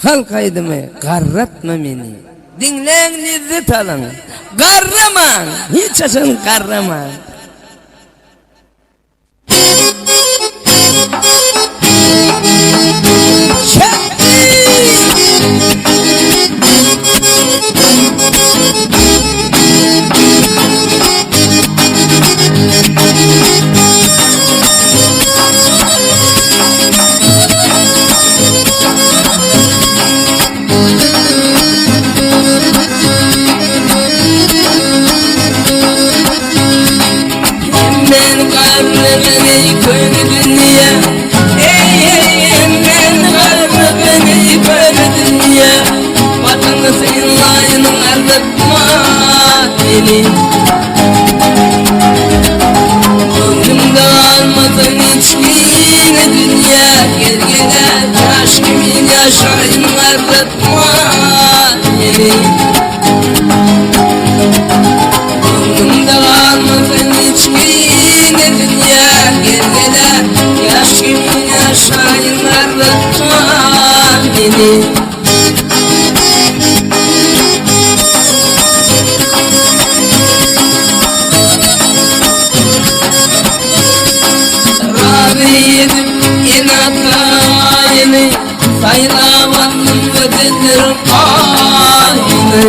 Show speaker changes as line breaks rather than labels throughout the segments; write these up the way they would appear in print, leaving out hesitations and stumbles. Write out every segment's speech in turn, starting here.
Halk aydımı garratma beni. Dinlen lezzet alın. Garraman. Hiç açın garraman. Ben garrabeni köylü dünya. Ey ben garrabeni köylü dünya. Vatanı senin layını garratma beni. Ömrümde almadın hiçbir dünya. Gel gel taş gibi yaşayın garratma beni. Ömrümde almadın hiçbir dünya. Gel gel yaş gibi yaşayın garratma beni. Yedim inatla yeni sayılamadım ödülürüm aynı.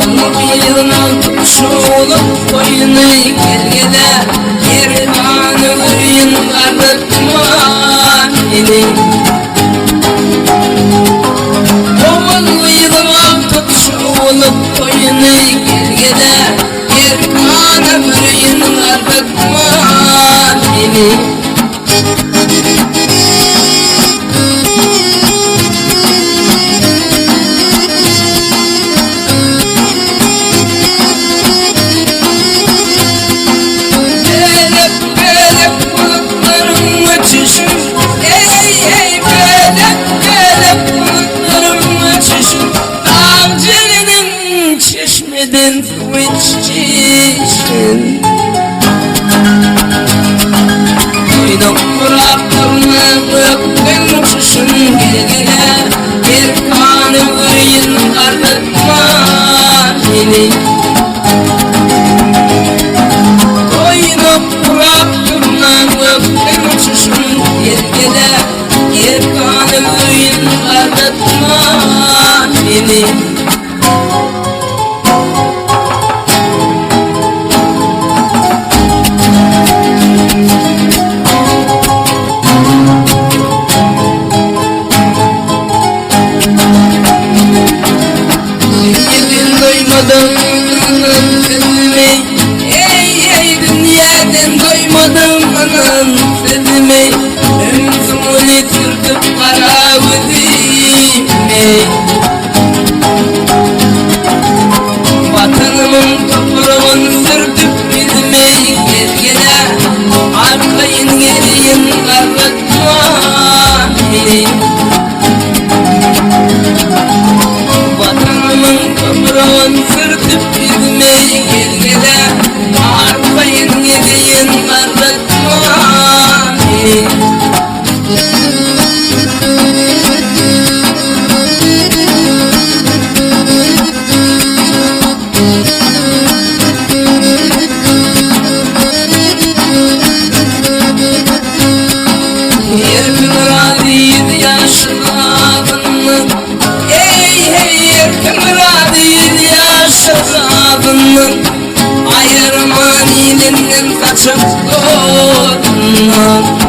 Onu bir yılına tutuşu olup koyunu gel gele geri kanı öğün garratma beni. Onu bir yılına tutuşu olup koyunu gel gele geri kanı öğün garratma beni. Çeşmeden su içişin. Duydum bıraktırma öptüm uçuşun. Gel gele bir kanı öğün garratma beni. Duydum bıraktırma öptüm uçuşun. Gel gele bir kanı öğün garratma beni. Ey dünyadan doymadım anam sözüme. Ömrümü türküp kara gözüme. Vatanımın toprağını sürtüp yüzüme. Gel gele arkayın gelin garratma beni. Vatanımın toprağını sürtüp yüzüme. Gel gele arkayın gelin garratma beni. Yer kıvradıydı yaşadığını. Ey kıvradıydı yaşadığını. Ayırman ilinden kaçıp doğdun.